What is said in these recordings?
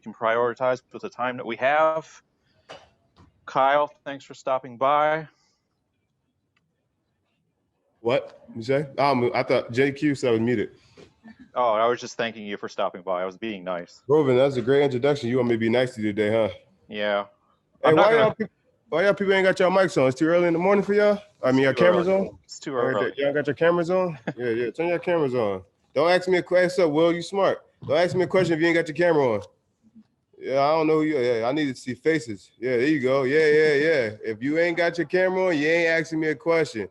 we can prioritize with the time that we have. Kyle, thanks for stopping by. What you say? I thought JQ said I was muted. Oh, I was just thanking you for stopping by. I was being nice. Robin, that's a great introduction. You want me to be nice to you today, huh? Yeah. Hey, why y'all people ain't got your mics on? It's too early in the morning for y'all? I mean, your cameras on? It's too early. Y'all got your cameras on? Yeah. Turn your cameras on. Don't ask me a question. Up, Will, you smart. Don't ask me a question if you ain't got your camera on. Yeah, I don't know who you are. Yeah, I need to see faces. Yeah, there you go. Yeah. If you ain't got your camera on, you ain't asking me a question.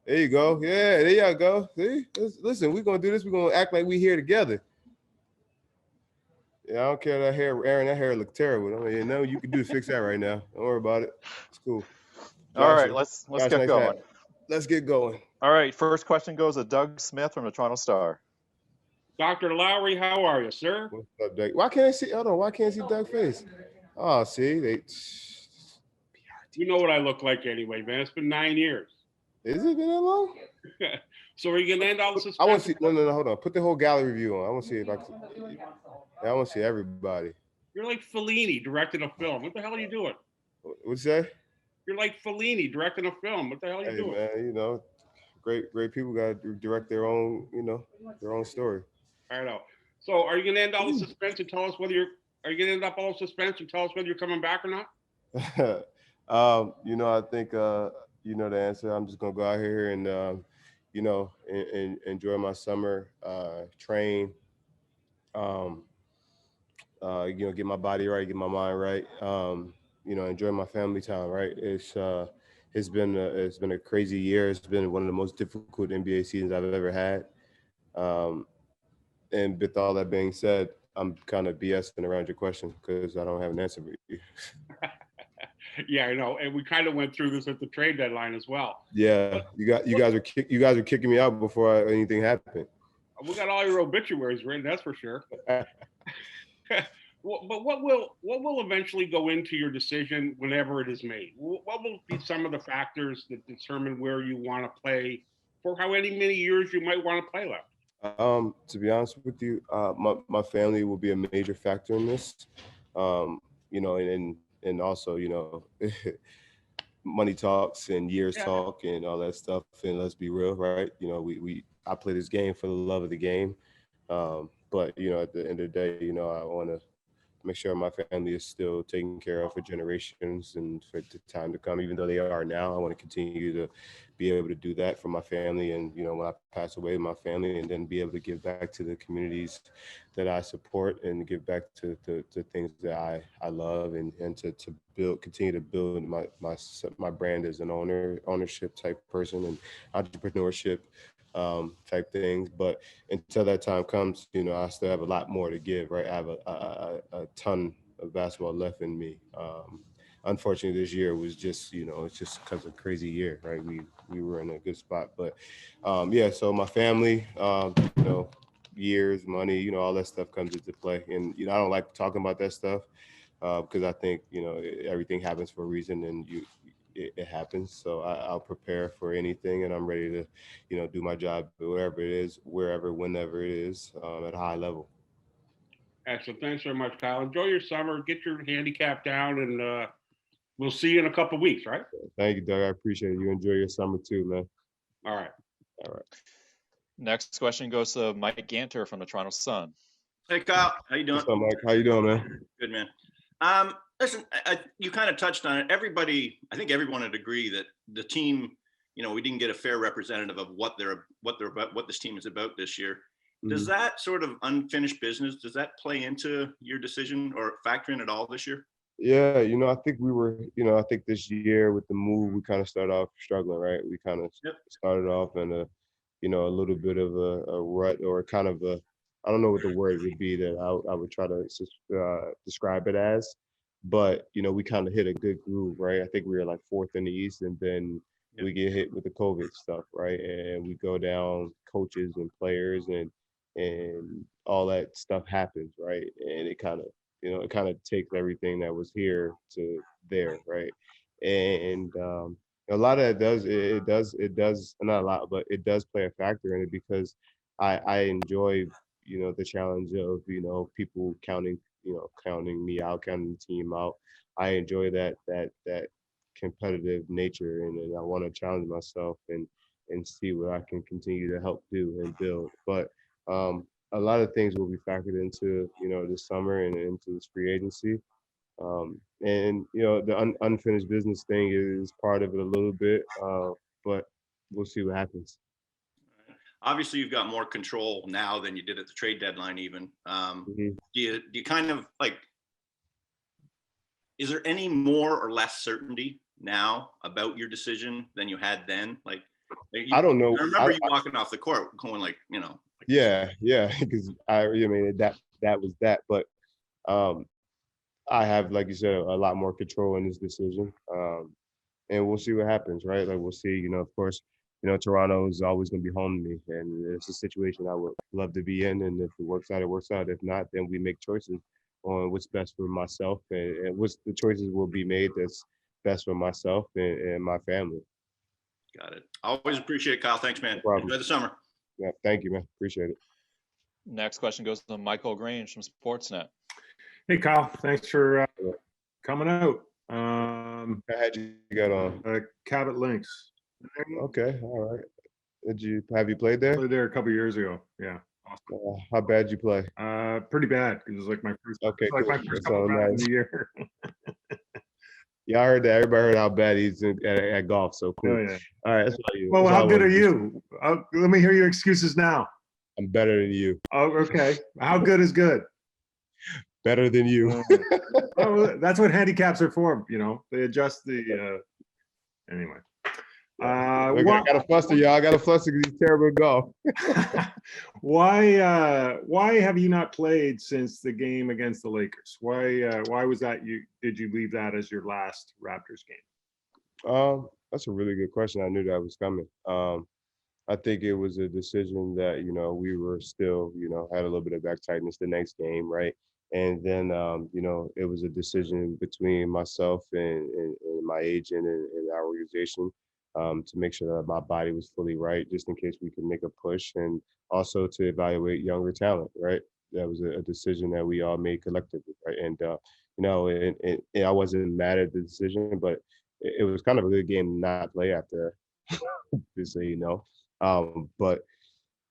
There you go. Yeah, there y'all go. See? Listen, we're going to do this. We're going to act like we here together. Yeah, I don't care that hair, Aaron, that hair look terrible. I mean, you can do to fix that right now. Don't worry about it. It's cool. Josh, all right, let's get going. Hat. Let's get going. All right, first question goes to Doug Smith from the Toronto Star. Dr. Lowry, how are you, sir? What's up, Doug? Why can't I see? Hold on. Why can't I see Doug's face? Oh, see, You know what I look like anyway, man. It's been 9 years. Is it been that long? So are you gonna end all the suspense? I want to see. No. Hold on. Put the whole gallery view on. I want to see if I can. I want to see everybody. You're like Fellini directing a film. What the hell are you doing? What'd you say? You're like Fellini directing a film. What the hell are you doing? Man, you know, great people got to direct their own, their own story. I know. So are you gonna end all the suspense and tell us whether are you gonna end up all the suspense and tell us whether you're coming back or not? I think you know the answer. I'm just gonna go out here and and enjoy my summer, train, get my body right, get my mind right, enjoy my family time, right? It's been a crazy year. It's been one of the most difficult NBA seasons I've ever had. And with all that being said, I'm kind of BSing around your question because I don't have an answer for you. Yeah, I know, and we kind of went through this at the trade deadline as well. Yeah, you guys are kicking me out before anything happened. We got all your obituaries written, that's for sure. But what will eventually go into your decision whenever it is made? What will be some of the factors that determine where you want to play for how many years you might want to play left? To be honest with you, my family will be a major factor in this. And also, money talks and years talk and all that stuff. And let's be real, right? I play this game for the love of the game. But at the end of the day, I want to make sure my family is still taken care of for generations and for the time to come. Even though they are now, I want to continue to be able to do that for my family. And, when I pass away, my family, and then be able to give back to the communities that I support and give back to things that I love and to continue to build my brand as an ownership type person and entrepreneurship type things. But until that time comes, I still have a lot more to give, right? I have a ton of basketball left in me. Unfortunately, this year was just, it's just because of a crazy year, right? We were in a good spot, but so my family, years, money, all that stuff comes into play. And, I don't like talking about that stuff because I think, everything happens for a reason and it happens. So I'll prepare for anything and I'm ready to, do my job, wherever it is, wherever, whenever it is, at a high level. Excellent. Thanks very much, Kyle. Enjoy your summer. Get your handicap down and we'll see you in a couple of weeks, right? Thank you, Doug. I appreciate it. You enjoy your summer too, man. All right. Next question goes to Mike Ganter from the Toronto Sun. Hey, Kyle. How you doing? What's up, Mike? How you doing, man? Good, man. Listen, you kind of touched on it. I think everyone would agree that the team, we didn't get a fair representative of what this team is about this year. Mm-hmm. Does that sort of unfinished business, does that play into your decision or factor in at all this year? Yeah, I think I think this year with the move, we kind of started off struggling, right? We kind of started off in a little bit of a rut or kind of I don't know what the word would be that I would try to describe it as, but, we kind of hit a good groove, right? I think we were like fourth in the East and then we get hit with the COVID stuff, right? And we go down coaches and players and all that stuff happens, right? And it kind of, it kind of takes everything that was here to there, right? And a lot of that it does not a lot, but it does play a factor in it because I enjoy, the challenge of, people counting counting me out, counting the team out. I enjoy that competitive nature, and I want to challenge myself and see what I can continue to help do and build. But a lot of things will be factored into this summer and into this free agency. And the unfinished business thing is part of it a little bit, but we'll see what happens. Obviously, you've got more control now than you did at the trade deadline. Even Mhm. do you kind of like? Is there any more or less certainty now about your decision than you had then? Like, I don't know. I remember you walking off the court, going like, Yeah, because I mean that was that, but um, I have, like you said, a lot more control in this decision. And we'll see what happens, right? Like we'll see. Of course, Toronto is always going to be home to me, and it's a situation I would love to be in. And if it works out, it works out. If not, then we make choices on what's best for myself, and what's the choices will be made that's best for myself and my family. Got it. I always appreciate it, Kyle. Thanks, man. No problem. Enjoy the summer. Yeah, thank you, man. Appreciate it. Next question goes to Michael Grange from Sportsnet. Hey, Kyle. Thanks for coming out. How had you got on? Cabot Lynx. Okay, all right. Have you played there? Played there a couple years ago. Yeah. Awesome. How bad you play? Pretty bad. It was like my first. Okay, like cool. my first That's couple all rounds nice. of the year. Yeah, I heard that. Everybody heard how bad he's at golf. So cool. Oh yeah. All right, that's all you. Well, that's how all I good are wanted to you? Let me hear your excuses now. I'm better than you. Oh, okay. How good is good? Better than you. Well, that's what handicaps are for. They adjust the. Anyway. I gotta fluster, y'all. I gotta fluster because he's terrible at golf. Why have you not played since the game against the Lakers? Why was that did you leave that as your last Raptors game? That's a really good question. I knew that was coming. I think it was a decision that, we were still, had a little bit of back tightness the next game, right? And then, it was a decision between myself and my agent and our organization to make sure that my body was fully right, just in case we could make a push, and also to evaluate younger talent, right? That was a decision that we all made collectively, right? And, and I wasn't mad at the decision, but it was kind of a good game to not play after, just so you know. But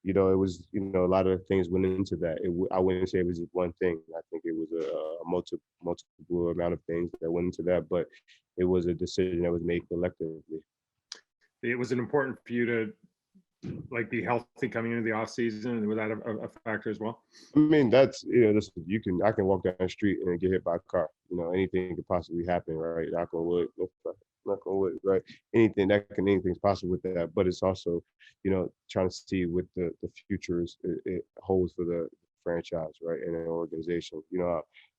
it was, a lot of things went into that. I wouldn't say it was just one thing. I think it was a multiple amount of things that went into that, but it was a decision that was made collectively. It was important for you to be healthy coming into the off season. Was that a factor as well? I mean, that's I can walk down the street and get hit by a car. Anything could possibly happen, right? Knock on wood, right? Anything's possible with that. But it's also, trying to see what the future it holds for the franchise, right, and an organization.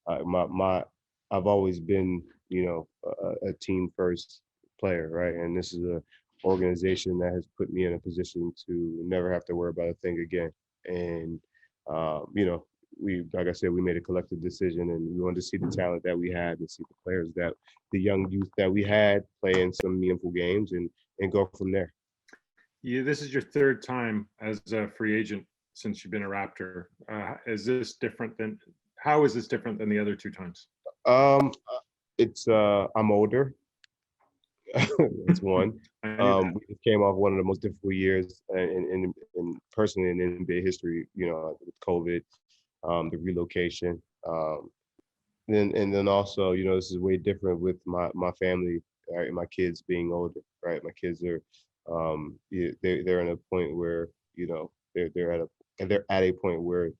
I've always been, a team first player, right? And this is a organization that has put me in a position to never have to worry about a thing again. And like I said, we made a collective decision, and we wanted to see the talent that we had and see the players the young youth that we had play in some meaningful games and go from there. Yeah, this is your third time as a free agent since you've been a Raptor. How is this different than the other two times? It's I'm older. That's one. We came off one of the most difficult years in personally in NBA history. With COVID, the relocation. Then also, this is way different with my family, right? My kids being older, right? My kids are, they're in a point where, they're at a point where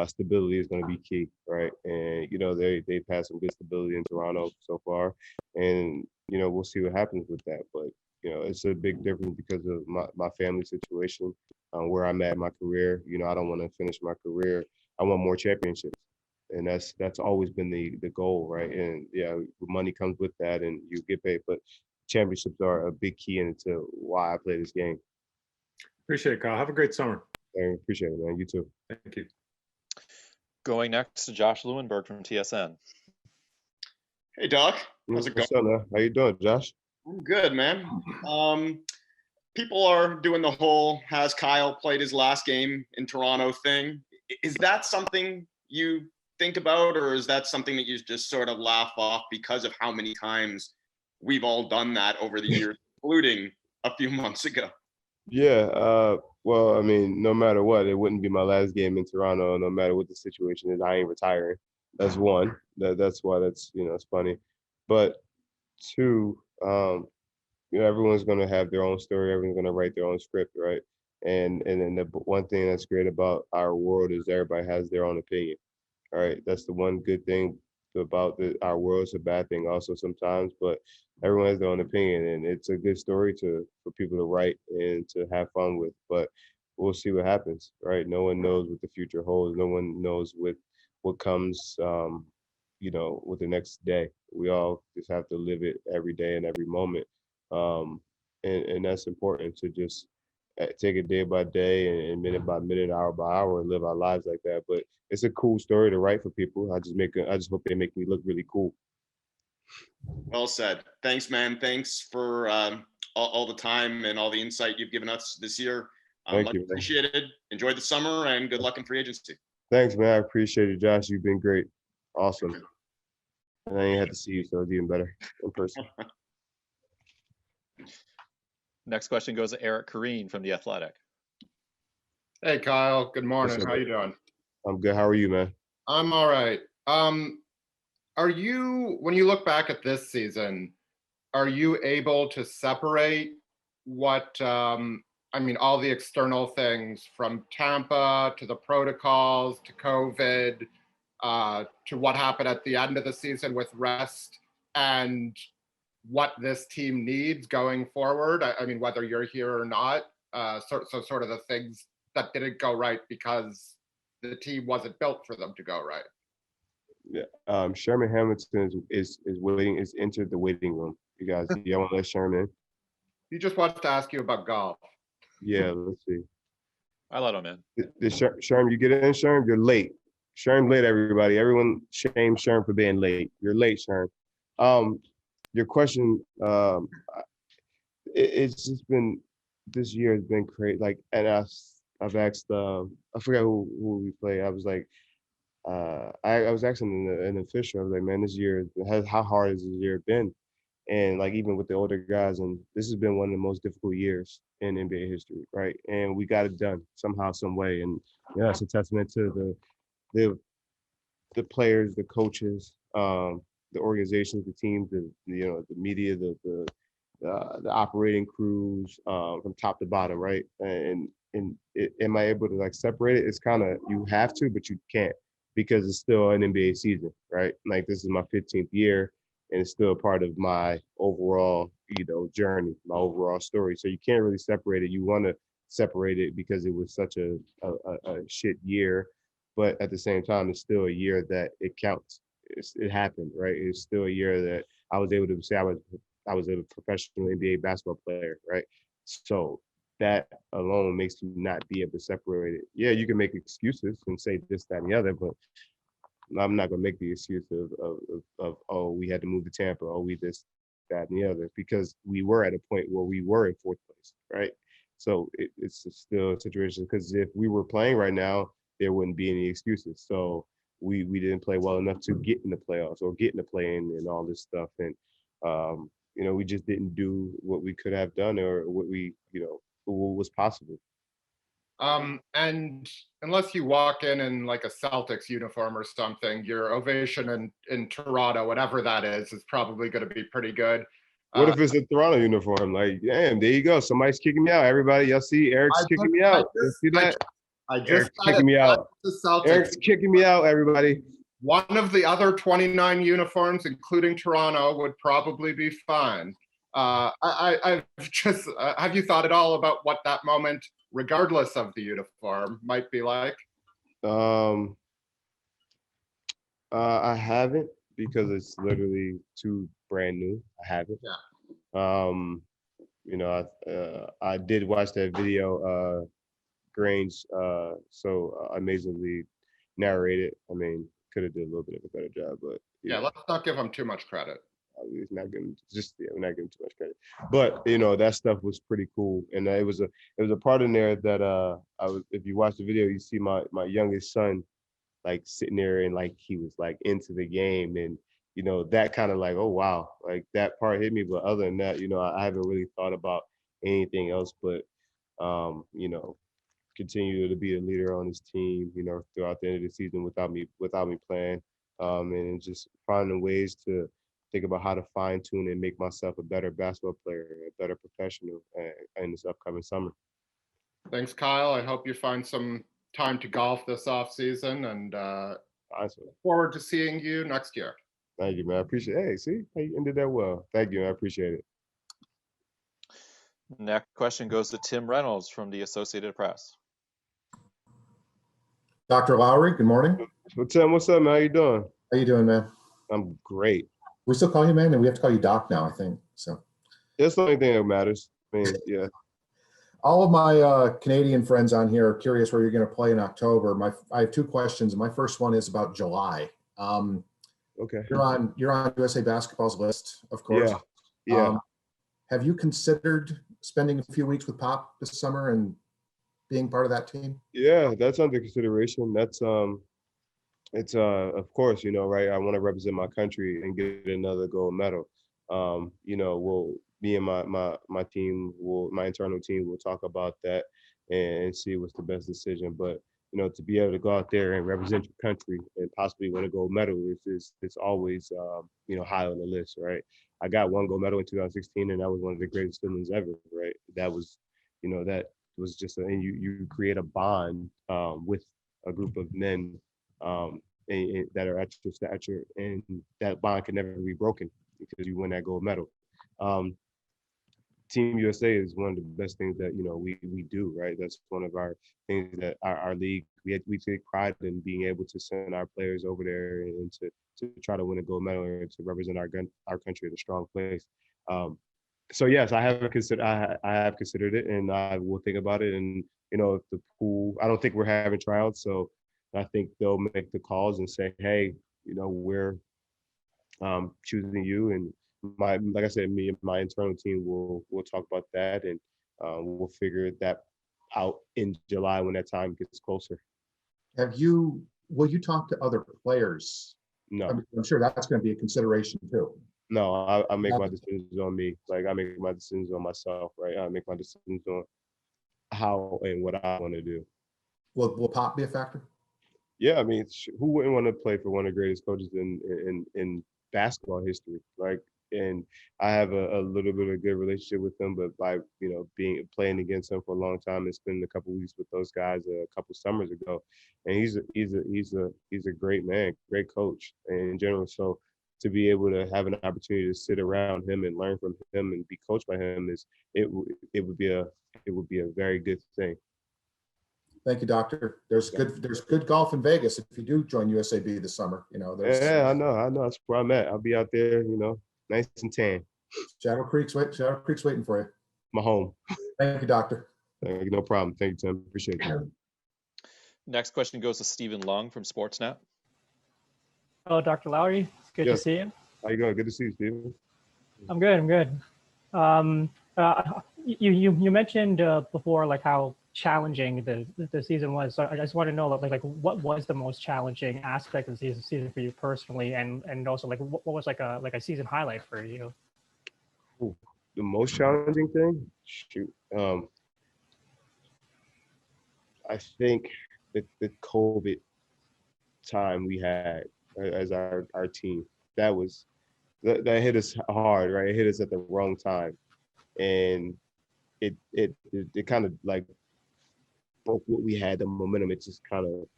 stability is going to be key, right? And they've had some good stability in Toronto so far, and we'll see what happens with that. But it's a big difference because of my family situation, where I'm at in my career. I don't want to finish my career. I want more championships, and that's always been the goal, right? And yeah, money comes with that, and you get paid, but championships are a big key into why I play this game. Appreciate it, Kyle. Have a great summer. I appreciate it, man. You too. Thank you. Going next to Josh Lewenberg from TSN. Hey, Doc. How's it going? What's up, man? How you doing, Josh? I'm good, man. People are doing the whole has Kyle played his last game in Toronto thing. Is that something you think about, or is that something that you just sort of laugh off because of how many times we've all done that over the years, including a few months ago? Yeah, well, I mean, no matter what, it wouldn't be my last game in Toronto. No matter what the situation is, I ain't retiring. That's one. That's why it's funny. But two, everyone's gonna have their own story. Everyone's gonna write their own script, right? And then the one thing that's great about our world is everybody has their own opinion. All right, that's the one good thing about our world. It's a bad thing also sometimes, but everyone has their own opinion, and it's a good story for people to write and to have fun with. But we'll see what happens, right? No one knows what the future holds. No one knows what comes, with the next day. We all just have to live it every day and every moment, and that's important to just take it day by day and minute by minute, hour by hour, and live our lives like that. But it's a cool story to write for people. I just hope they make me look really cool. Well said. Thanks, man. Thanks for all the time and all the insight you've given us this year. Thank Much you, man. appreciated. Enjoy the summer and good luck in free agency. Thanks, man. I appreciate it, Josh. You've been great. Awesome. And I ain't had to see you, so it's even better in person. Next question goes to Eric Kareen from The Athletic. Hey, Kyle. Good morning. What's up, How you doing? I'm good. How are you, man? I'm all right. Are you, when you look back at this season, are you able to separate what, all the external things from Tampa to the protocols to COVID to what happened at the end of the season with rest and what this team needs going forward? I mean, whether you're here or not, so sort of the things that didn't go right because the team wasn't built for them to go right. Yeah. Sherman Hamilton is waiting, is entered the waiting room. You guys, y'all want to let Sherman in? He just wants to ask you about golf. Yeah, let's see. I let him in. Sherm, you get in, Sherm? You're late. Sherm late, everybody. Everyone shame Sherm for being late. You're late, Sherm. Your question, it's just been, this year has been crazy. Like, and I've asked, I forgot who we played. I was like, I was asking an official, I was like, man, this year, how hard has this year been? And like, even with the older guys, and this has been one of the most difficult years in NBA history, right? And we got it done somehow, some way. And it's a testament to the players, the coaches, the organizations, the teams, the media, the operating crews, from top to bottom, right? And am I able to like separate it? It's kind of, you have to, but you can't, because it's still an NBA season, right? Like, this is my 15th year, and it's still a part of my overall, journey, my overall story. So you can't really separate it. You want to separate it because it was such a shit year, but at the same time, it's still a year that it counts. It happened, right? It's still a year that I was able to say I was a professional NBA basketball player, right? So that alone makes you not be able to separate it. Yeah, you can make excuses and say this, that, and the other, but I'm not gonna make the excuse of oh, we had to move to Tampa, oh, we this, that, and the other, because we were at a point where we were in fourth place, right? So it's still a situation, because if we were playing right now, there wouldn't be any excuses. So we didn't play well enough to get in the playoffs or get in the play-in and all this stuff, and we just didn't do what we could have done, or what what was possible. And unless you walk in like a Celtics uniform or something, your ovation in Toronto, whatever that is probably going to be pretty good. What if it's a Toronto uniform? Like, damn, there you go. Somebody's kicking me out. Everybody, y'all see Eric's kicking me out. You see that? Eric's kicking me out. Eric's kicking me out, everybody. One of the other 29 uniforms, including Toronto, would probably be fine. I've just, have you thought at all about what that moment, regardless of the uniform, might be like? I haven't, because it's literally too brand new. I haven't. Yeah. I did watch that video, Grange, so amazingly narrated. I mean, could have did a little bit of a better job, but yeah, let's not give him too much credit. We're not giving too much credit, but that stuff was pretty cool, and it was a part in there that if you watch the video, you see my youngest son like sitting there and like he was like into the game, and that kind of like, oh wow, like that part hit me. But other than that, I haven't really thought about anything else but continue to be a leader on this team, throughout the end of the season without me playing, and just finding ways to think about how to fine tune and make myself a better basketball player, a better professional in this upcoming summer. Thanks, Kyle. I hope you find some time to golf this off season, and Awesome. look forward to seeing you next year. Thank you, man. I appreciate it. Hey, see, you ended that well. Thank you. I appreciate it. Next question goes to Tim Reynolds from the Associated Press. Dr. Lowry, good morning. Well, Tim, what's up, man? How you doing? How you doing, man? I'm great. We still call you man, and we have to call you Doc now, I think. So That's the only thing that matters. I mean, yeah. all of my Canadian friends on here are curious where you're going to play in October. I have two questions. My first one is about July. Okay. You're on USA Basketball's list, of course. Yeah. Have you considered spending a few weeks with Pop this summer and being part of that team? Yeah, that's under consideration. That's it's of course, right. I want to represent my country and get another gold medal. We'll me and my team my internal team will talk about that and see what's the best decision. But to be able to go out there and represent your country and possibly win a gold medal it's always high on the list, right? I got one gold medal in 2016, and that was one of the greatest feelings ever, right? That was, that was just, and you create a bond with a group of men that are at your stature, and that bond can never be broken because you win that gold medal. Team USA is one of the best things that we do, right? That's one of our things that our league we take pride in being able to send our players over there and to try to win a gold medal and to represent our country at a strong place. So yes, I have considered it, and I will think about it. And if the pool, I don't think we're having tryouts, so I think they'll make the calls and say, hey, we're choosing you, and like I said, me and my internal team will talk about that, and we'll figure that out in July when that time gets closer. Will you talk to other players? No. I'm sure that's going to be a consideration too. No, I make my decisions on me. Like I make my decisions on myself, right? I make my decisions on how and what I want to do. Will Pop be a factor? Yeah, I mean, who wouldn't want to play for one of the greatest coaches in basketball history? Like, and I have a little bit of a good relationship with him, but by playing against him for a long time and spending a couple weeks with those guys a couple summers ago, and he's a great man, great coach in general. So to be able to have an opportunity to sit around him and learn from him and be coached by him would be a very good thing. Thank you, Doctor. There's good golf in Vegas if you do join USAB this summer. Yeah, I know. That's where I'm at. I'll be out there, nice and tan. Shadow Creek's waiting for you. My home. Thank you, Doctor. No problem. Thank you, Tim. Appreciate it. Next question goes to Stephen Lung from Sportsnet. Hello, Dr. Lowry. It's good to see you. How you going? Good to see you, Stephen. I'm good. You mentioned before like how challenging the season was. So I just want to know like what was the most challenging aspect of the season for you personally, and also like what was like a season highlight for you? Ooh, the most challenging thing? Shoot. I think the COVID time we had as our team, that hit us hard, right? It hit us at the wrong time, and it kind of like broke what we had, the momentum. It just kind of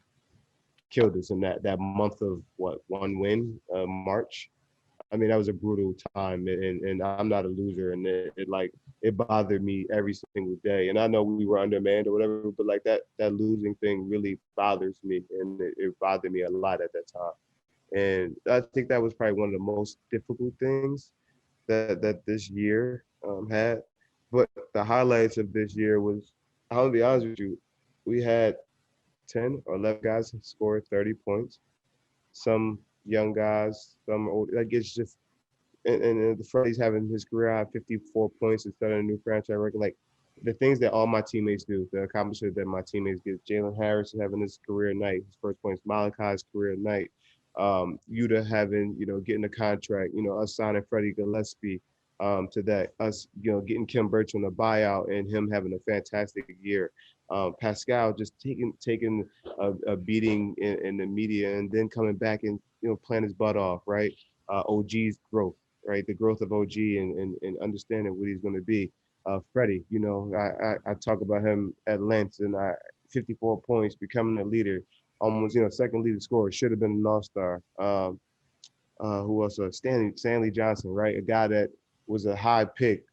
killed us in that month of one win, March. I mean, that was a brutal time, and I'm not a loser, and it bothered me every single day. And I know we were undermanned or whatever, but like that losing thing really bothers me, and it bothered me a lot at that time. And I think that was probably one of the most difficult things that this year had. But the highlights of this year was, I'll be honest with you, we had 10 or 11 guys score 30 points. Some young guys, some old. Like it's just, and the Freddie's having his career high 54 points instead of a new franchise record. Like the things that all my teammates do, the accomplishments that my teammates get. Jalen Harris having his career night, his first points, Malachi's career night, Yuta having, getting a contract, us signing Freddie Gillespie to that, us, getting Kim Birch on a buyout and him having a fantastic year. Pascal just taking a beating in the media and then coming back and, playing his butt off, right? OG's growth, right? The growth of OG and understanding what he's going to be. Freddie, I talk about him at length, and 54 points, becoming a leader, almost, second leading scorer, should have been an all-star. Who else? Stanley Johnson, right? A guy that was a high pick,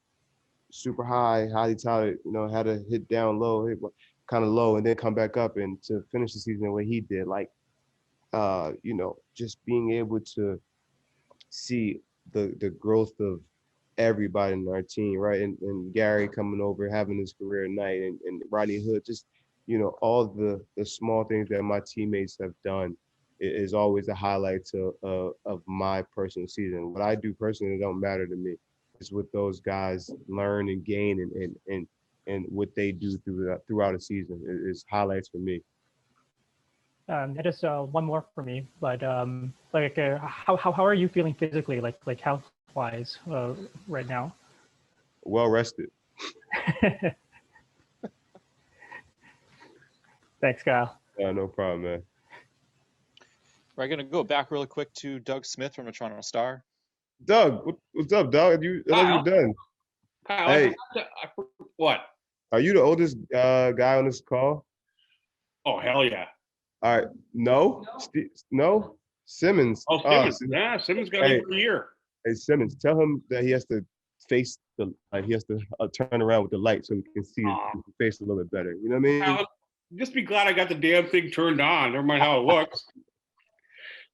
super high, highly touted, had to hit down low, hit kind of low, and then come back up and to finish the season the way he did. Like, just being able to see the growth of everybody in our team, right? And Gary coming over, having his career night, and Rodney Hood, just, all the small things that my teammates have done is always a highlight of my personal season. What I do personally, it don't matter to me. It's what those guys learn and gain and what they do throughout a season is highlights for me. Just one more for me, but how are you feeling physically, like health wise, right now? Well rested. Thanks, Kyle. No problem, man. We're going to go back really quick to Doug Smith from the Toronto Star. Doug, what's up, Doug? You're done. Kyle, Hey. What? Are you the oldest guy on this call? Oh, hell yeah. All right. No? No? Simmons. Oh, Simmons. Yeah, Simmons got it for a year. Hey, Simmons, tell him that he has to face he has to turn around with the light so we can see his face a little bit better. You know what I mean? Kyle, just be glad I got the damn thing turned on. Never mind how it looks.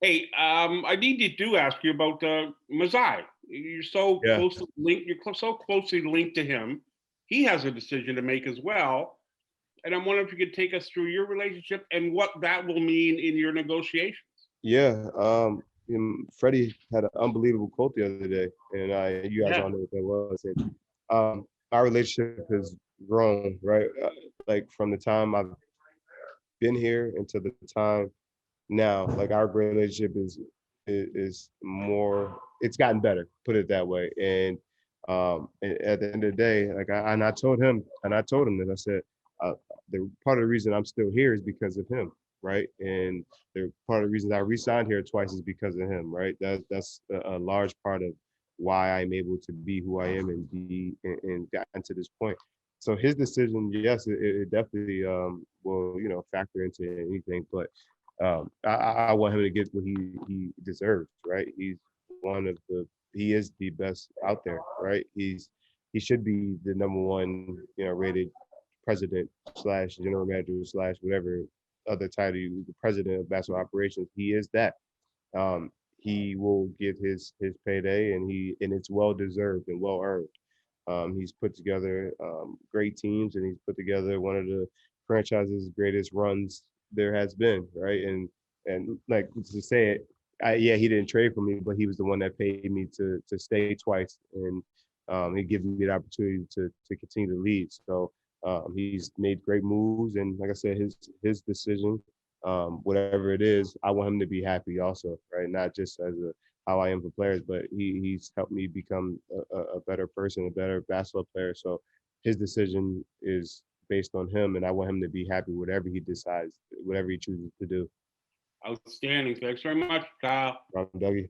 Hey, I need to ask you about Mazai. You're so closely linked. You're so closely linked to him. He has a decision to make as well. And I'm wondering if you could take us through your relationship and what that will mean in your negotiations. Yeah. Freddie had an unbelievable quote the other day, and you guys all know what that was. Our relationship has grown, right? Like from the time I've been here until the time now, like our relationship is more, it's gotten better, put it that way. And at the end of the day, like I told him that I said, the part of the reason I'm still here is because of him, right? And the part of the reasons I re-signed here twice is because of him, right? That's a large part of why I'm able to be who I am and gotten to this point. So his decision, yes, it definitely will, factor into anything, but I want him to get what he deserves, right? He is the best out there, right? He should be the number one, rated president / general manager / whatever other title, the president of basketball operations. He is that. He will get his payday, and it's well deserved and well earned. He's put together great teams, and he's put together one of the franchise's greatest runs there has been, right? And like to say it, he didn't trade for me, but he was the one that paid me to stay twice, and he gave me the opportunity to continue to lead. So he's made great moves, and like I said, his decision, whatever it is, I want him to be happy also, right? Not just as how I am for players, but he's helped me become a better person, a better basketball player. So his decision is based on him, and I want him to be happy whatever he decides, whatever he chooses to do. Outstanding. Thanks very much, Kyle. Dougie.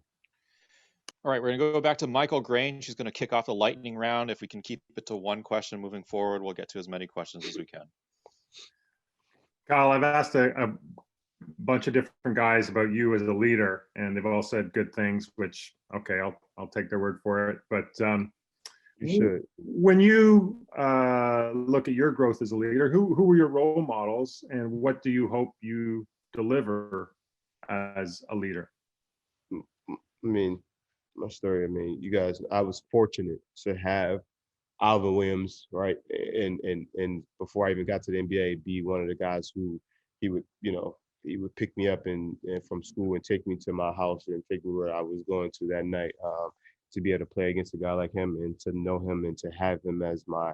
All right, we're going to go back to Michael Grange. He's going to kick off the lightning round. If we can keep it to one question moving forward, we'll get to as many questions as we can. Kyle, I've asked a bunch of different guys about you as a leader, and they've all said good things, which, okay, I'll take their word for it. But you should. When you look at your growth as a leader, who were your role models, and what do you hope you deliver as a leader? I mean, my story, you guys, I was fortunate to have Alvin Williams, right? And before I even got to the NBA, be one of the guys who he would pick me up and from school and take me to my house and take me where I was going to that night, to be able to play against a guy like him and to know him and to have him as my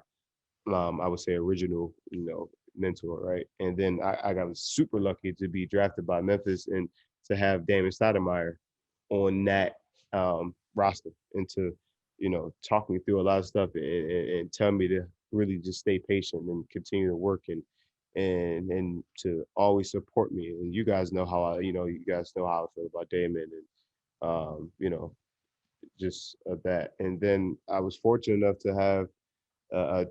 I would say original, mentor, right? And then I got super lucky to be drafted by Memphis and to have Damon Stoudemire on that roster and to, talk me through a lot of stuff and tell me to really just stay patient and continue to work and to always support me. And you guys know how you guys know how I feel about Damon and just that. And then I was fortunate enough to have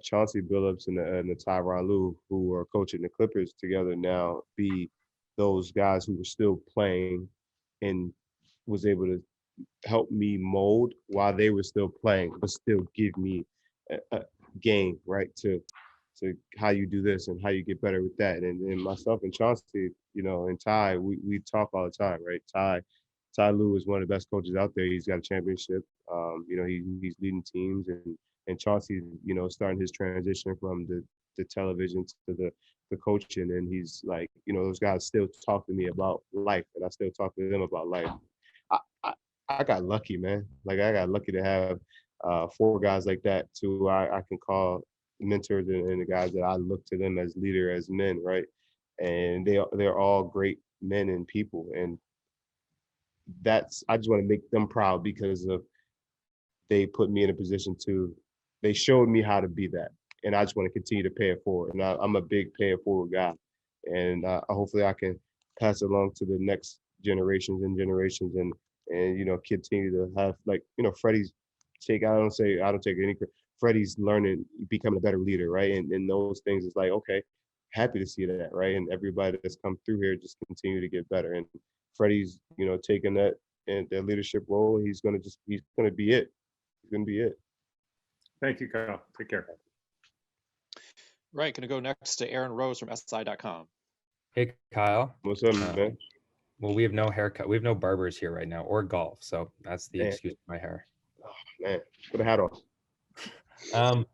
Chauncey Billups and the Tyronn Lue, who are coaching the Clippers together now, be those guys who were still playing and was able to help me mold while they were still playing, but still give me a game, right, to how you do this and how you get better with that. And myself and Chauncey, and Ty, we talk all the time, right? Ty Lue is one of the best coaches out there. He's got a championship. He's leading teams, and Chauncey, starting his transition from the television to the coaching, and he's like, those guys still talk to me about life, and I still talk to them about life. I got lucky, man. Like I got lucky to have 4 guys like that who I can call mentors and the guys that I look to them as leader, as men, right? And they're all great men and people, and I just want to make them proud because of they put me in a position they showed me how to be that, and I just want to continue to pay it forward. And I'm a big pay it forward guy, and hopefully I can pass it along to the next generations and continue to have Freddie's take. I don't take any credit. Freddie's learning, becoming a better leader, right? And those things is like, okay, happy to see that, right? And everybody that's come through here just continue to get better. And Freddie's, taking that and their leadership role. He's gonna be it. He's gonna be it. Thank you, Kyle. Take care. Right, gonna go next to Aaron Rose from SI.com. Hey, Kyle. What's up, man? Well, we have no haircut. We have no barbers here right now, or golf. So that's the excuse for my hair. Oh man, put a hat on.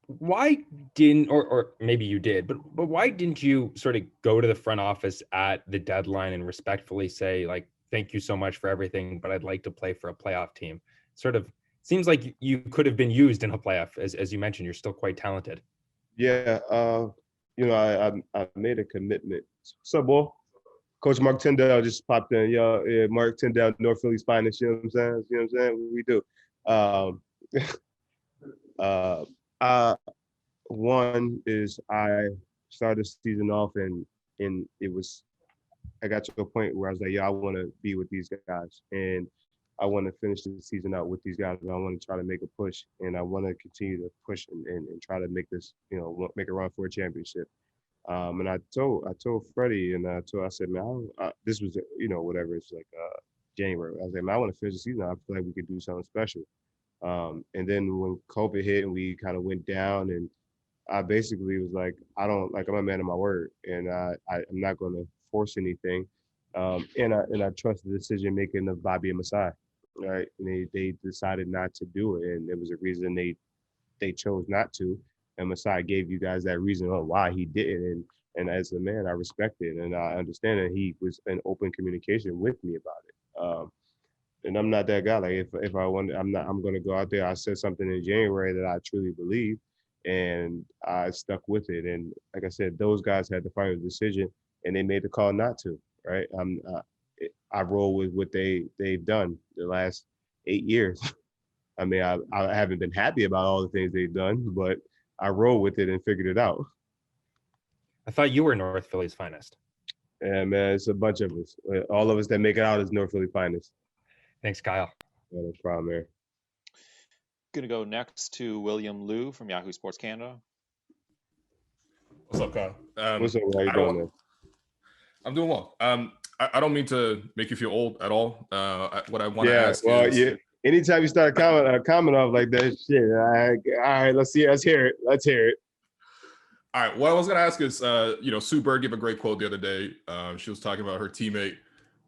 Why didn't, or maybe you did, but why didn't you sort of go to the front office at the deadline and respectfully say, like, thank you so much for everything, but I'd like to play for a playoff team? Sort of seems like you could have been used in a playoff. As you mentioned, you're still quite talented. Yeah, I made a commitment. What's up, boy? Coach Mark Tyndale just popped in. Yeah, Mark Tyndale, North Philly's finest. You know what I'm saying? You know what I'm saying? What we do. One is I started the season off and I got to a point where I was like, I want to be with these guys and I want to finish the season out with these guys. And I want to try to make a push and I want to continue to push and try to make this, make a run for a championship. And I told Freddie and I said, man, this was, whatever, it's like January. I was like, man, I want to finish the season. I feel like we could do something special. And then when COVID hit and we kind of went down and I basically was like, I'm a man of my word and I'm not going to force anything. And I trust the decision making of Bobby and Masai, right? And they decided not to do it. And there was a reason they chose not to. And Masai gave you guys that reason on why he didn't. And as a man, I respect it. And I understand that he was in open communication with me about it. And I'm not that guy. Like if I want, I'm going to go out there. I said something in January that I truly believe, and I stuck with it. And like I said, those guys had the final decision, and they made the call not to. Right? I roll with what they've done the last 8 years. I mean, I haven't been happy about all the things they've done, but I roll with it and figured it out. I thought you were North Philly's finest. Yeah, man, it's a bunch of us. All of us that make it out is North Philly finest. Thanks, Kyle. No problem, man. Gonna go next to William Liu from Yahoo Sports Canada. What's up, Kyle? What's up? How you doing, man? I'm doing well. I don't mean to make you feel old at all. What I want to ask is... Yeah. Anytime you start a comment off like that, shit. All right, let's hear it. All right. What I was going to ask is, Sue Bird gave a great quote the other day. She was talking about her teammate.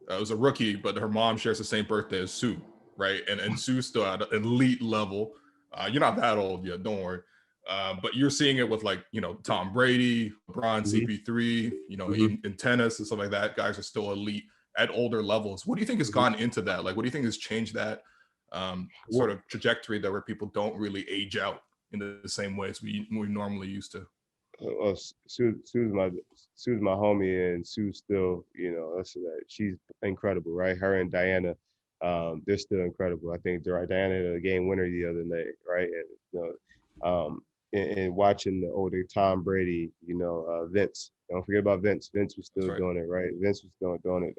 It was a rookie, but her mom shares the same birthday as Sue, right? And Sue's still at an elite level. You're not that old yet, don't worry. But you're seeing it with Tom Brady, LeBron, CP3, even in tennis and stuff like that. Guys are still elite at older levels. What do you think has gone into that? Like, what do you think has changed that sort of trajectory that where people don't really age out in the same way as we normally used to. Sue's my homie, and Sue's still, she's incredible, right? Her and Diana, they're still incredible. I think Diana had a game winner the other night, right? And watching the older Tom Brady, Vince. Don't forget about Vince. Vince was still doing it, right? Vince was still doing it.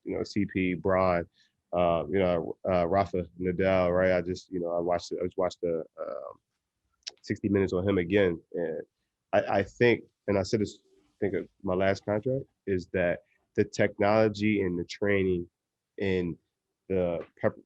CP, Braun, Rafa Nadal, right? I just watched the 60 Minutes on him again, and I think, and I said this, I think of my last contract, is that the technology and the training and the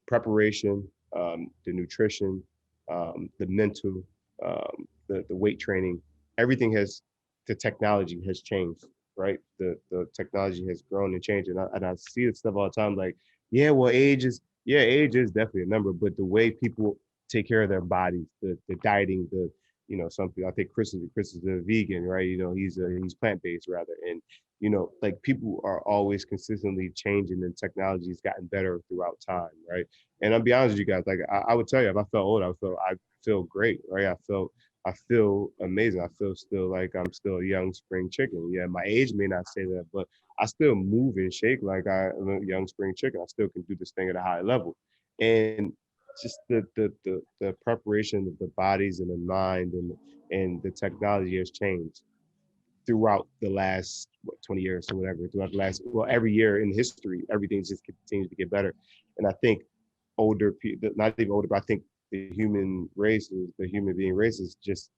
preparation, the nutrition, the mental, the weight training, everything the technology has changed, right? The technology has grown and changed. And I see this stuff all the time, like, age is definitely a number, but the way people take care of their bodies, the dieting, some people, I think Chris is a vegan, right? He's plant-based rather. And, like, people are always consistently changing, and technology's gotten better throughout time, right? And I'll be honest with you guys, like, I would tell you, if I felt old, I feel great, right? I feel amazing. I feel still like I'm still a young spring chicken. Yeah, my age may not say that, but I still move and shake like I'm a young spring chicken. I still can do this thing at a high level. And just the preparation of the bodies and the mind and the technology has changed throughout the last 20 years or whatever, throughout the last, every year in history, everything just continues to get better. And I think older people, not even older, but I think the human being race is just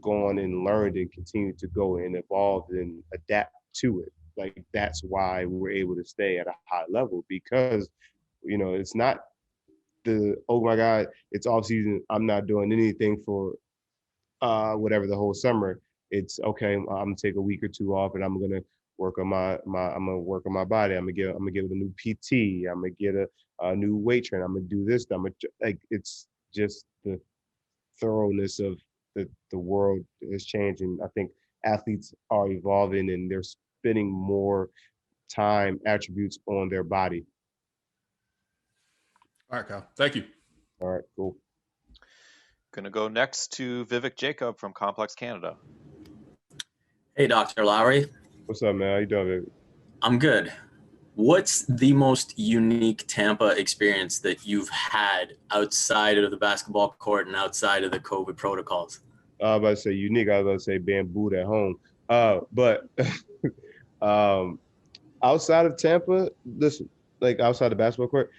gone and learned and continue to go and evolve and adapt to it. Like, that's why we're able to stay at a high level, because, it's not oh my God, it's off season, I'm not doing anything for whatever the whole summer. It's okay, I'm gonna take a week or two off, and I'm gonna work on my body. I'm gonna get a new PT. I'm gonna get a new weight trainer. I'm gonna do this. It's just the thoroughness of the world is changing. I think athletes are evolving, and they're spending more time attributes on their body. All right, Kyle. Thank you. All right, cool. Gonna go next to Vivek Jacob from Complex Canada. Hey, Dr. Lowry. What's up, man? How you doing, Vivek? I'm good. What's the most unique Tampa experience that you've had outside of the basketball court and outside of the COVID protocols? I was about to say unique. I was about to say bambooed at home. But outside of Tampa, listen, like outside the basketball court,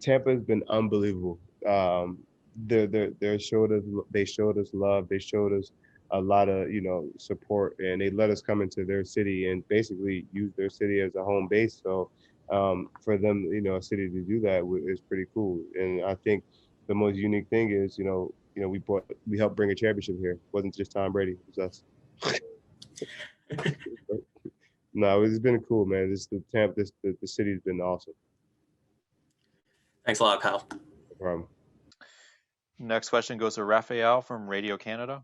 Tampa has been unbelievable. They showed us love. They showed us a lot of support, and they let us come into their city and basically use their city as a home base. So for them, a city to do that is pretty cool. And I think the most unique thing is we helped bring a championship here. It wasn't just Tom Brady, it was us. No, it's been cool, man. The city's been awesome. Thanks a lot, Kyle. No problem. Next question goes to Raphael from Radio Canada.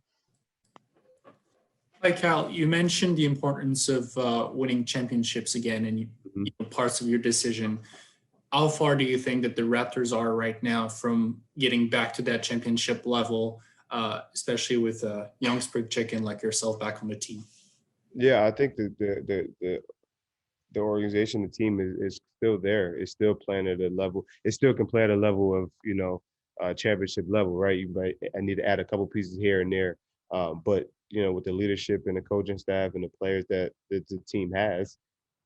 Hi, Cal. You mentioned the importance of winning championships again and parts of your decision. How far do you think that the Raptors are right now from getting back to that championship level, especially with a young spring chicken like yourself back on the team? Yeah, I think that the organization, the team is still there. It's still playing at a level. It still can play at a level of championship level, right? I need to add a couple pieces here and there, but with the leadership and the coaching staff and the players that the team has,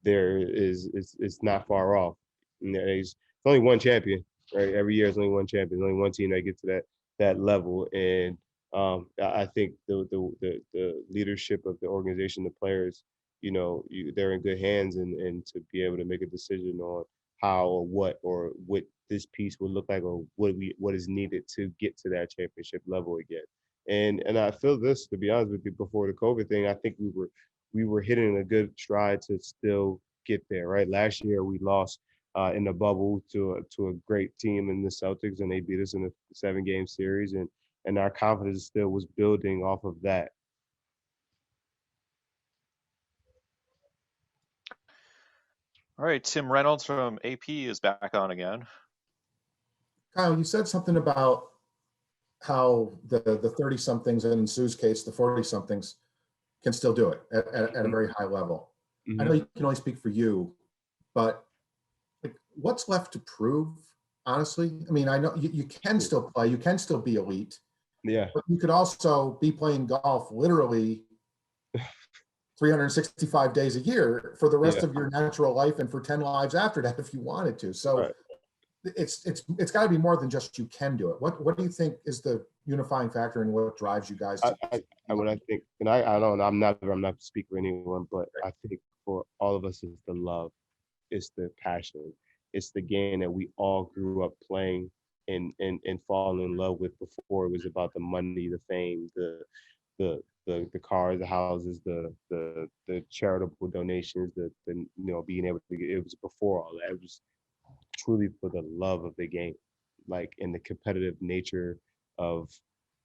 it's not far off. And it's only one champion, right? Every year, it's only one champion. There's only one team that gets to that level, and I think the leadership of the organization, the players, they're in good hands, and to be able to make a decision on how or what this piece would look like, or what is needed to get to that championship level again. And I feel this, to be honest with you, before the COVID thing, I think we were hitting a good stride to still get there, right? Last year we lost in the bubble to a great team in the Celtics, and they beat us in a 7-game series, and our confidence still was building off of that. All right, Tim Reynolds from AP is back on again. Kyle, you said something about how the 30 somethings, and in Sue's case, the 40 somethings can still do it at a very high level. I know you can only speak for you, but like, what's left to prove, honestly? I mean, I know you can still play, you can still be elite. Yeah. But you could also be playing golf literally 365 days a year for the rest of your natural life and for 10 lives after that if you wanted to. So it's got to be more than just you can do it. What do you think is the unifying factor and what drives you guys to what I think, and I don't know, I'm not speaking for anyone, but I think for all of us is the love, it's the passion, it's the game that we all grew up playing and falling in love with before it was about the money, the fame, the cars, the houses, the charitable donations, the being able to get, it was before all that. It was truly for the love of the game, like in the competitive nature of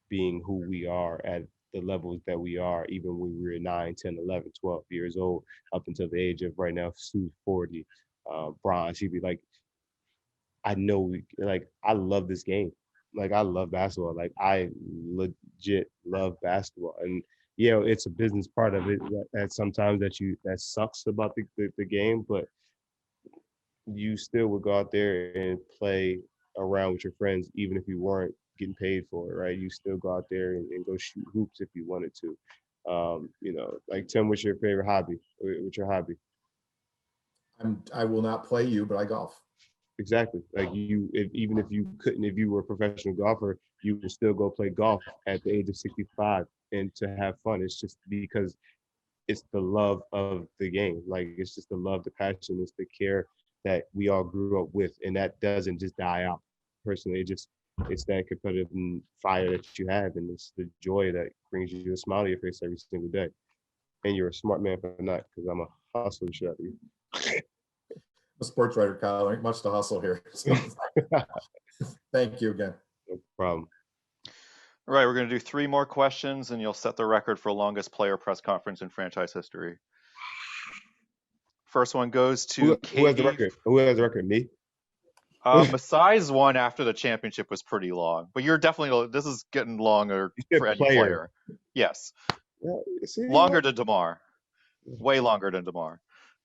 being who we are at the levels that we are, even when we were 9, 10, 11, 12 years old, up until the age of right now, Sue's 40, Bron, she'd be like, I know, like, I love this game. Like, I love basketball. Like, I legit love basketball. And, it's a business part of it that sometimes that sucks about the game, but you still would go out there and play around with your friends, even if you weren't getting paid for it, right? You still go out there and go shoot hoops if you wanted to. Like, Tim, what's your favorite hobby? What's your hobby? I will not play you, but I golf. Exactly. Like even if you couldn't, if you were a professional golfer, you would still go play golf at the age of 65 and to have fun. It's just because it's the love of the game. Like, it's just the love, the passion, it's the care that we all grew up with. And that doesn't just die out. Personally, it's that competitive fire that you have, and it's the joy that brings you a smile to your face every single day. And you're a smart man for that, because I'm a hustler shit out of you. A sports writer, Kyle. Ain't much to hustle here. So, thank you again. No problem. All right, we're going to do 3 more questions, and you'll set the record for longest player press conference in franchise history. First one goes to who has the record? Who has the record? Me? Masai's one after the championship was pretty long, but you're definitely, this is getting longer for any player. Yes. Yeah, longer than DeMar. Way longer than DeMar.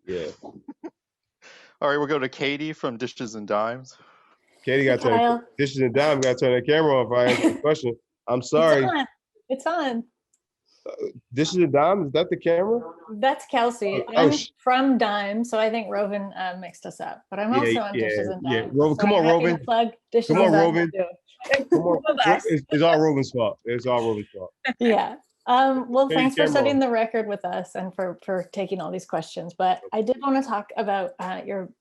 Yeah. All right, we'll go to Katie from Dishes and Dimes. Katie got to turn Dishes and Dimes. Got to turn the camera off. I answer the question. I'm sorry. It's on. Dishes and Dimes. Is that the camera? That's Kelsey. I'm from Dime, so I think Rovin mixed us up. But I'm also on Dishes and Dimes. Yeah, Rovin, come on, Rovin. Plug Dishes come on, and Rovin. Come on. It's all Rovin's fault. It's all Rovin's fault. Yeah. Well, thanks for setting the record with us and for taking all these questions. But I did want to talk about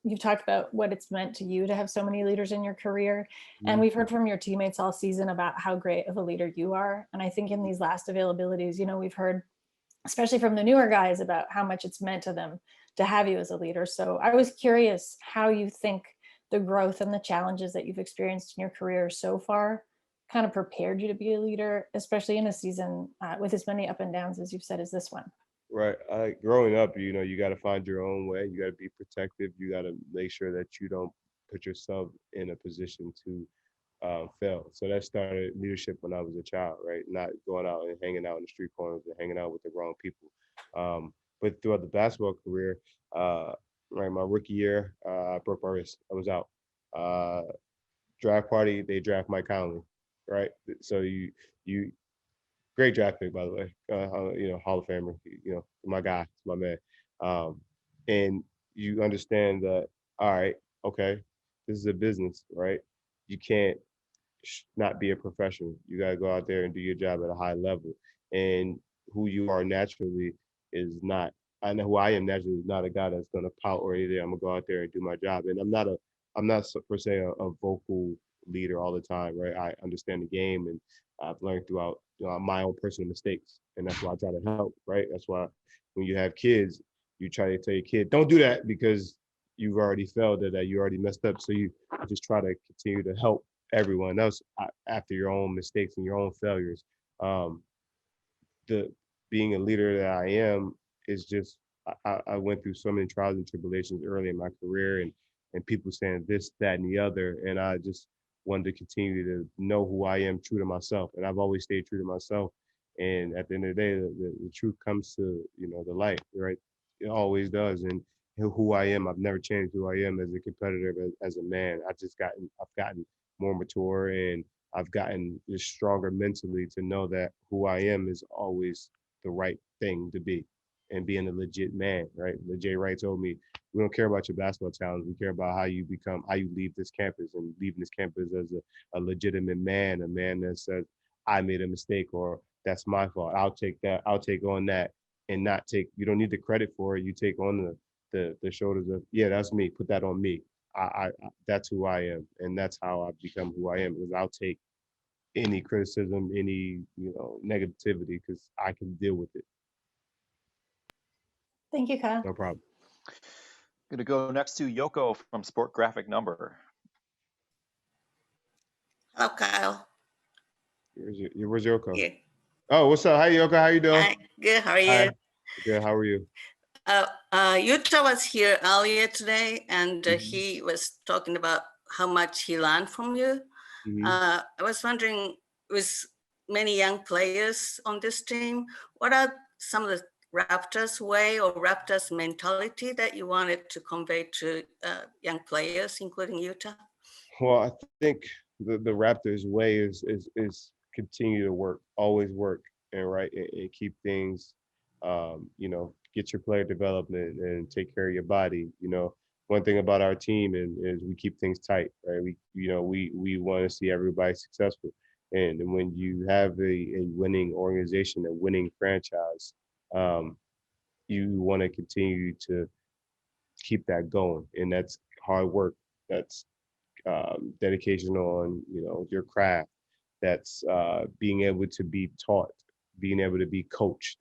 you've talked about what it's meant to you to have so many leaders in your career. And we've heard from your teammates all season about how great of a leader you are. And I think in these last availabilities, we've heard, especially from the newer guys, about how much it's meant to them to have you as a leader. So I was curious how you think the growth and the challenges that you've experienced in your career so far kind of prepared you to be a leader, especially in a season with as many up and downs as you've said as this one. Right. Growing up, you got to find your own way. You got to be protective. You got to make sure that you don't put yourself in a position to fail. So that started leadership when I was a child, right? Not going out and hanging out in the street corners and hanging out with the wrong people. But throughout the basketball career, right, my rookie year, I broke my wrist. I was out. Draft party, they draft Mike Conley. Right, so you great draft pick, by the way. Hall of Famer. My guy, my man. And you understand that. All right, okay, this is a business, right? You can't not be a professional. You gotta go out there and do your job at a high level. And who you are naturally is not. I know who I am naturally is not a guy that's gonna pout or anything. I'm gonna go out there and do my job. And I'm not per se a vocal leader all the time, right? I understand the game, and I've learned throughout my own personal mistakes, and that's why I try to help, right? That's why when you have kids, you try to tell your kid, don't do that, because you've already failed at that, you already messed up, so you just try to continue to help everyone else after your own mistakes and your own failures. The being a leader that I am is just I went through so many trials and tribulations early in my career, and people saying this, that, and the other, and I just wanted to continue to know who I am, true to myself. And I've always stayed true to myself. And at the end of the day, the truth comes to, the light, right? It always does. And who I am, I've never changed who I am as a competitor, as a man. I've gotten more mature, and I've gotten just stronger mentally to know that who I am is always the right thing to be, and being a legit man, right? Jay Wright told me, we don't care about your basketball talents. We care about how you leave this campus, and leaving this campus as a legitimate man, a man that says, I made a mistake, or that's my fault. I'll take that. I'll take on that, and not take, you don't need the credit for it. You take on the shoulders of, yeah, that's me. Put that on me. I that's who I am. And that's how I've become who I am, because I'll take any criticism, any, negativity, because I can deal with it. Thank you, Kyle. No problem. Going to go next to Yoko from Sport Graphic Number. Hello, Kyle. Where's Yoko? Here. Oh, what's up? Hi, Yoko. How you doing? Hi. Good. How are you? Hi. Good. How are you? Utah was here earlier today, and he was talking about how much he learned from you. I was wondering, with many young players on this team, what are some of the Raptors way or Raptors mentality that you wanted to convey to young players, including Utah? Well, I think the Raptors way is continue to work, always work, and keep things, get your player development and take care of your body. One thing about our team is we keep things tight, right? We want to see everybody successful. And when you have a winning organization, a winning franchise, you want to continue to keep that going. And that's hard work. That's dedication on, your craft. That's being able to be taught, being able to be coached.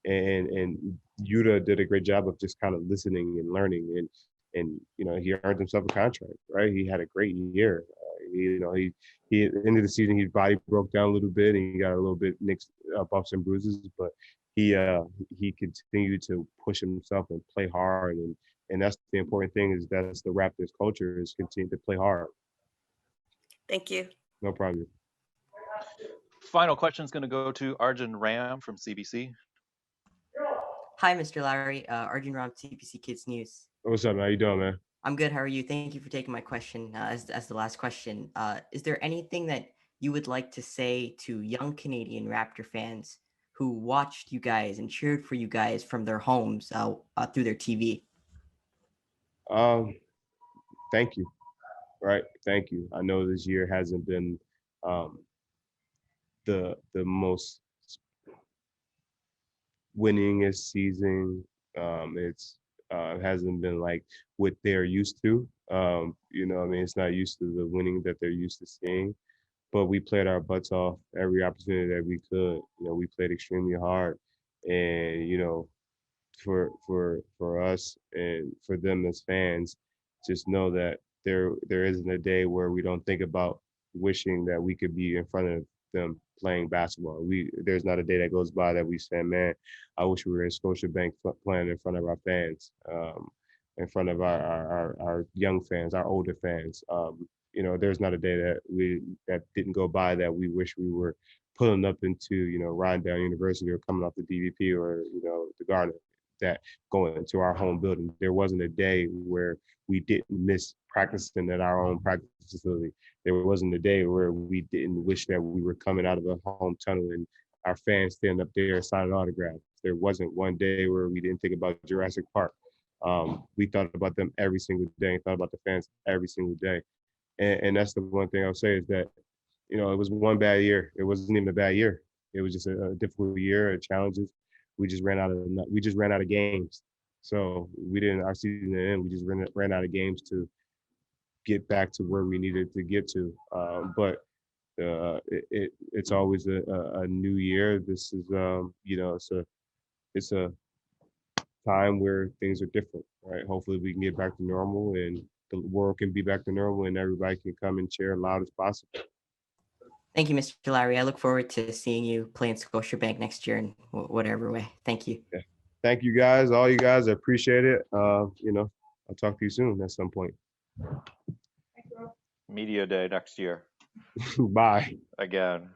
And Yuta did a great job of just kind of listening and learning, and he earned himself a contract, right? He had a great year. He at the end of the season, his body broke down a little bit, and he got a little bit mixed bumps and bruises, but he continued to push himself and play hard, and that's the important thing, is that's the Raptors culture, is continue to play hard. Thank you. No problem. Final question is going to go to Arjun Ram from CBC. Hi, Mr. Lowry. Arjun Ram, CBC Kids News. What's up, man? How you doing, man? I'm good. How are you? Thank you for taking my question as the last question. Is there anything that you would like to say to young Canadian Raptor fans who watched you guys and cheered for you guys from their homes through their TV? Thank you. Right. Thank you. I know this year hasn't been the most winningest season. It hasn't been like what they're used to. It's not used to the winning that they're used to seeing. But we played our butts off every opportunity that we could. We played extremely hard, and for us and for them as fans, just know that there isn't a day where we don't think about wishing that we could be in front of them playing basketball. There's not a day that goes by that we say, man, I wish we were in Scotiabank playing in front of our fans, in front of our young fans, our older fans. There's not a day that didn't go by that we wish we were pulling up into, Rondell University, or coming off the DVP, or, the Garden, that going to our home building. There wasn't a day where we didn't miss practicing at our own practice facility. There wasn't a day where we didn't wish that we were coming out of a home tunnel and our fans standing up there signing autographs. There wasn't one day where we didn't think about Jurassic Park. We thought about them every single day, and thought about the fans every single day. And that's the one thing I'll say, is that, it was one bad year. It wasn't even a bad year. It was just a difficult year of challenges. We just ran out of games. So our season didn't end. We just ran out of games to get back to where we needed to get to. But it's always a new year. This is it's a time where things are different, right? Hopefully we can get back to normal, and the world can be back to normal, and everybody can come and cheer as loud as possible. Thank you, Mr. Lowry. I look forward to seeing you play in Scotiabank next year in whatever way. Thank you. Yeah. Thank you guys, all you guys. I appreciate it. I'll talk to you soon at some point. Media Day next year. Bye. Again.